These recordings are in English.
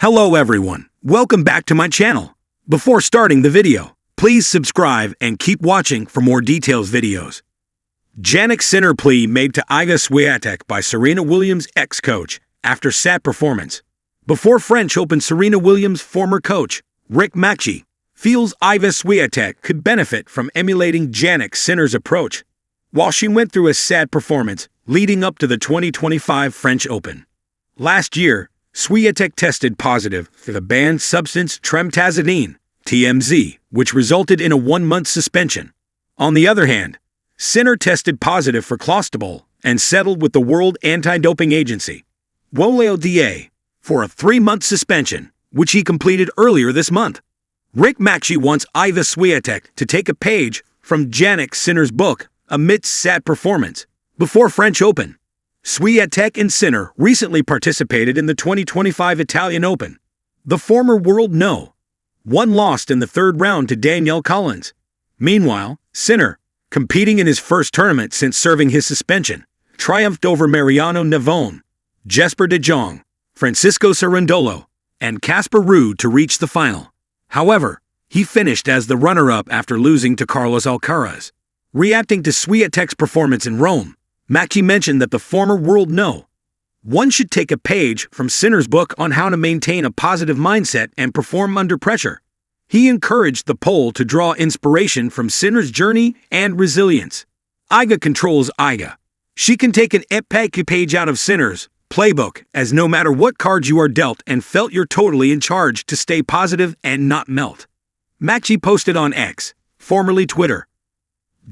Hello everyone, welcome back to my channel. Before starting the video, please subscribe and keep watching for more details videos. Jannik Sinner plea made to Iga Świątek by Serena Williams' ex-coach after sad performance. Before French Open, Serena Williams' former coach, Rick Macchi, feels Iga Świątek could benefit from emulating Jannik Sinner's approach, while she went through a sad performance leading up to the 2025 French Open. Last year, Świątek tested positive for the banned substance tremtazidine, TMZ, which resulted in a 1-month suspension. On the other hand, Sinner tested positive for clostebol and settled with the World Anti-Doping Agency, WADA, for a 3-month suspension, which he completed earlier this month. Rick Macchi wants Iga Świątek to take a page from Jannik Sinner's book amidst sad performance before French Open. Świątek and Sinner recently participated in the 2025 Italian Open. The former world one lost in the third round to Danielle Collins. Meanwhile, Sinner, competing in his first tournament since serving his suspension, triumphed over Mariano Navone, Jesper de Jong, Francisco Cerundolo, and Casper Ruud to reach the final. However, he finished as the runner-up after losing to Carlos Alcaraz. Reacting to Świątek's performance in Rome, Macchi mentioned that the former world one should take a page from Sinner's book on how to maintain a positive mindset and perform under pressure. He encouraged the poll to draw inspiration from Sinner's journey and resilience. Iga controls Iga. She can take an epic page out of Sinner's playbook, as no matter what cards you are dealt and felt, you're totally in charge to stay positive and not melt. Macchi posted on X, formerly Twitter.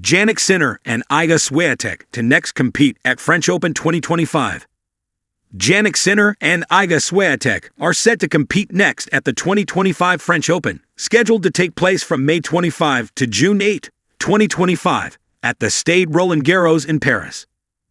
Jannik Sinner and Iga Świątek to next compete at French Open 2025. Jannik Sinner and Iga Świątek are set to compete next at the 2025 French Open, scheduled to take place from May 25 to June 8, 2025, at the Stade Roland-Garros in Paris.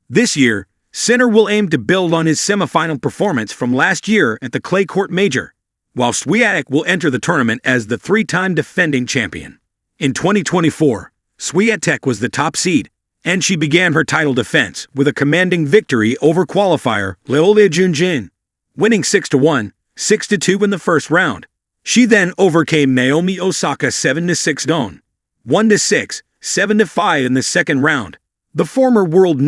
This year, Sinner will aim to build on his semifinal performance from last year at the clay court major, while Świątek will enter the tournament as the 3-time defending champion. In 2024, Świątek was the top seed, and she began her title defense with a commanding victory over qualifier Leolia Junjin, winning 6-1, 6-2 in the first round. She then overcame Naomi Osaka 7-6, 1-6, 7-5 in the second round. The former world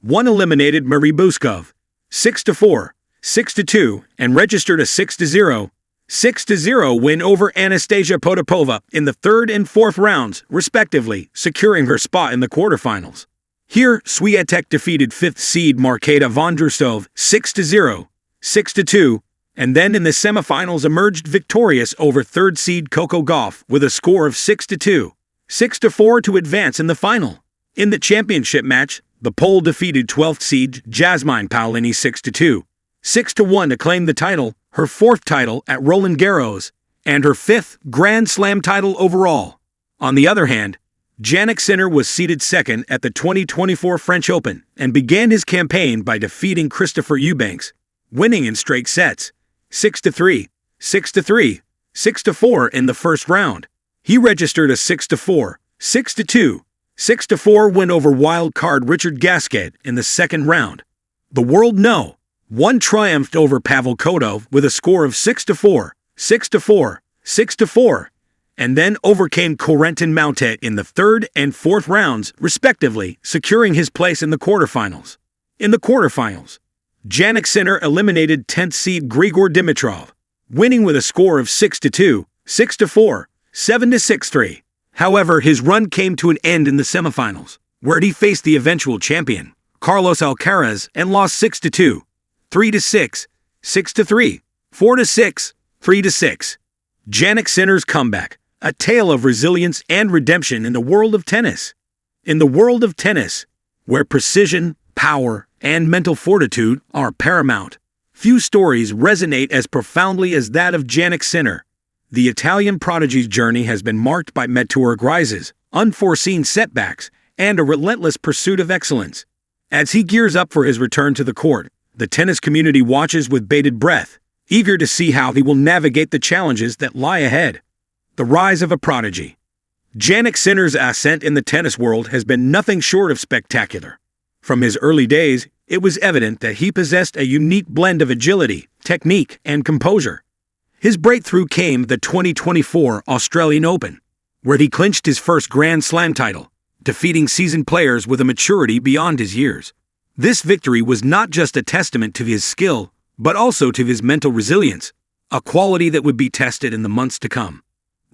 one eliminated Marie Buskov 6-4, 6-2, and registered a 6-0, 6-0 win over Anastasia Potapova in the third and fourth rounds, respectively, securing her spot in the quarterfinals. Here, Świątek defeated 5th seed Marketa Vondrousova 6-0, 6-2, and then in the semifinals emerged victorious over 3rd seed Coco Gauff with a score of 6-2, 6-4 to advance in the final. In the championship match, the Pole defeated 12th seed Jasmine Paolini 6-2, 6-1 to claim the title, her 4th title at Roland-Garros, and her 5th Grand Slam title overall. On the other hand, Jannik Sinner was seeded second at the 2024 French Open and began his campaign by defeating Christopher Eubanks, winning in straight sets, 6-3, 6-3, 6-4 in the first round. He registered a 6-4, 6-2, 6-4 win over wild card Richard Gasquet in the second round. The world one triumphed over Pavel Kotov with a score of 6-4, 6-4, 6-4, and then overcame Corentin Moutet in the third and fourth rounds, respectively, securing his place in the quarterfinals. In the quarterfinals, Jannik Sinner eliminated 10th seed Grigor Dimitrov, winning with a score of 6-2, 6-4, 7-6-3. However, his run came to an end in the semifinals, where he faced the eventual champion, Carlos Alcaraz, and lost 6-2. 3-6, 6-3, 4-6, 3-6. Jannik Sinner's comeback, a tale of resilience and redemption in the world of tennis. In the world of tennis, where precision, power, and mental fortitude are paramount, few stories resonate as profoundly as that of Jannik Sinner. The Italian prodigy's journey has been marked by meteoric rises, unforeseen setbacks, and a relentless pursuit of excellence. As he gears up for his return to the court, the tennis community watches with bated breath, eager to see how he will navigate the challenges that lie ahead. The rise of a prodigy. Jannik Sinner's ascent in the tennis world has been nothing short of spectacular. From his early days, it was evident that he possessed a unique blend of agility, technique, and composure. His breakthrough came the 2024 Australian Open, where he clinched his first Grand Slam title, defeating seasoned players with a maturity beyond his years. This victory was not just a testament to his skill, but also to his mental resilience, a quality that would be tested in the months to come.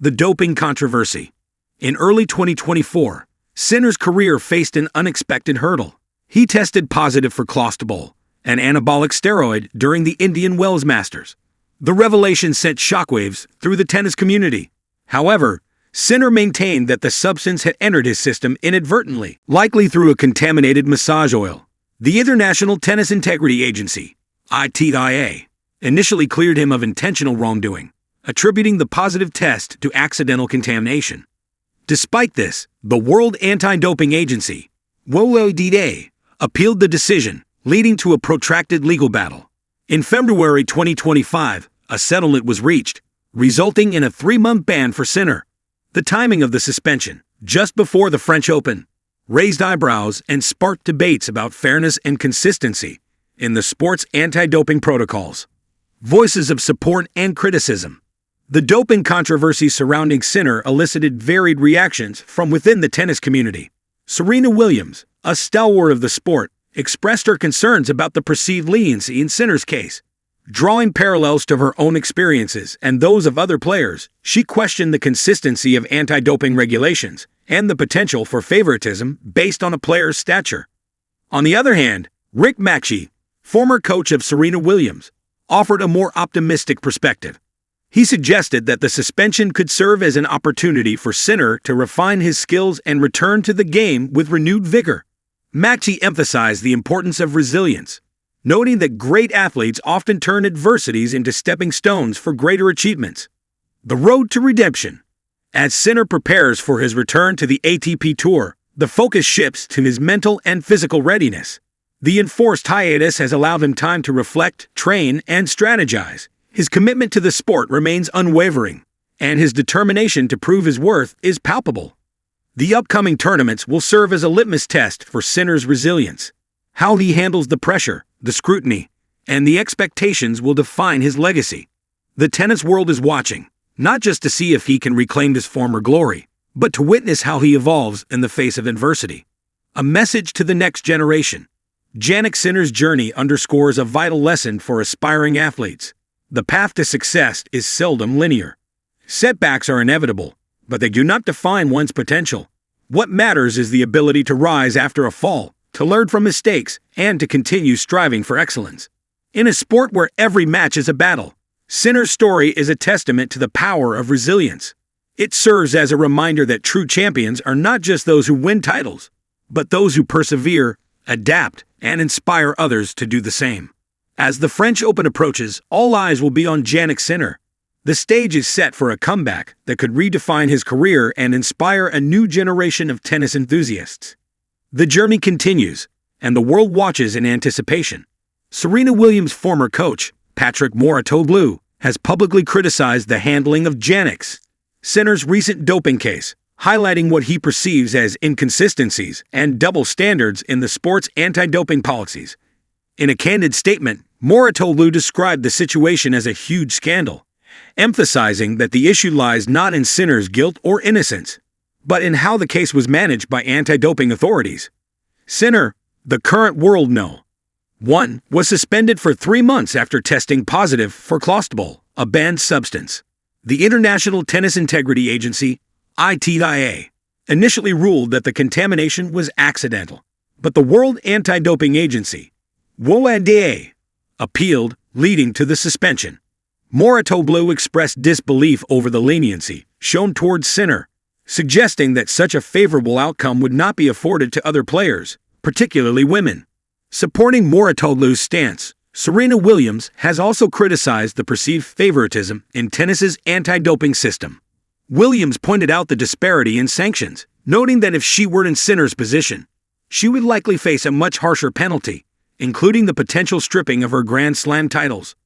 The doping controversy. In early 2024, Sinner's career faced an unexpected hurdle. He tested positive for clostebol, an anabolic steroid, during the Indian Wells Masters. The revelation sent shockwaves through the tennis community. However, Sinner maintained that the substance had entered his system inadvertently, likely through a contaminated massage oil. The International Tennis Integrity Agency, ITIA, initially cleared him of intentional wrongdoing, attributing the positive test to accidental contamination. Despite this, the World Anti-Doping Agency, WADA, appealed the decision, leading to a protracted legal battle. In February 2025, a settlement was reached, resulting in a 3-month ban for Sinner. The timing of the suspension, just before the French Open, raised eyebrows and sparked debates about fairness and consistency in the sport's anti-doping protocols. Voices of support and criticism. The doping controversy surrounding Sinner elicited varied reactions from within the tennis community. Serena Williams, a stalwart of the sport, expressed her concerns about the perceived leniency in Sinner's case. Drawing parallels to her own experiences and those of other players, she questioned the consistency of anti-doping regulations and the potential for favoritism based on a player's stature. On the other hand, Rick Macchi, former coach of Serena Williams, offered a more optimistic perspective. He suggested that the suspension could serve as an opportunity for Sinner to refine his skills and return to the game with renewed vigor. Macchi emphasized the importance of resilience, noting that great athletes often turn adversities into stepping stones for greater achievements. The road to redemption. As Sinner prepares for his return to the ATP Tour, the focus shifts to his mental and physical readiness. The enforced hiatus has allowed him time to reflect, train, and strategize. His commitment to the sport remains unwavering, and his determination to prove his worth is palpable. The upcoming tournaments will serve as a litmus test for Sinner's resilience. How he handles the pressure, the scrutiny, and the expectations will define his legacy. The tennis world is watching, not just to see if he can reclaim his former glory, but to witness how he evolves in the face of adversity. A message to the next generation. Jannik Sinner's journey underscores a vital lesson for aspiring athletes. The path to success is seldom linear. Setbacks are inevitable, but they do not define one's potential. What matters is the ability to rise after a fall, to learn from mistakes, and to continue striving for excellence. In a sport where every match is a battle, Sinner's story is a testament to the power of resilience. It serves as a reminder that true champions are not just those who win titles, but those who persevere, adapt, and inspire others to do the same. As the French Open approaches, all eyes will be on Jannik Sinner. The stage is set for a comeback that could redefine his career and inspire a new generation of tennis enthusiasts. The journey continues, and the world watches in anticipation. Serena Williams' former coach, Patrick Mouratoglou, has publicly criticized the handling of Jannik Sinner's recent doping case, highlighting what he perceives as inconsistencies and double standards in the sport's anti-doping policies. In a candid statement, Mouratoglou described the situation as a huge scandal, emphasizing that the issue lies not in Sinner's guilt or innocence, but in how the case was managed by anti-doping authorities. Sinner, the current world No. 1, was suspended for 3 months after testing positive for clostebol, a banned substance. The International Tennis Integrity Agency, ITIA, initially ruled that the contamination was accidental, but the World Anti-Doping Agency, WADA, appealed, leading to the suspension. Mouratoglou expressed disbelief over the leniency shown towards Sinner, suggesting that such a favorable outcome would not be afforded to other players, particularly women. Supporting Mouratoglou's stance, Serena Williams has also criticized the perceived favoritism in tennis's anti-doping system. Williams pointed out the disparity in sanctions, noting that if she were in Sinner's position, she would likely face a much harsher penalty, including the potential stripping of her Grand Slam titles.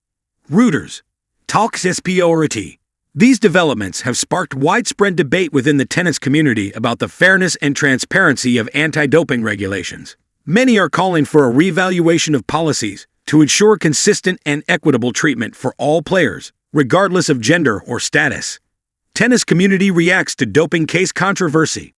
Reuters. Talks SPORT. These developments have sparked widespread debate within the tennis community about the fairness and transparency of anti-doping regulations. Many are calling for a reevaluation of policies to ensure consistent and equitable treatment for all players, regardless of gender or status. Tennis community reacts to doping case controversy.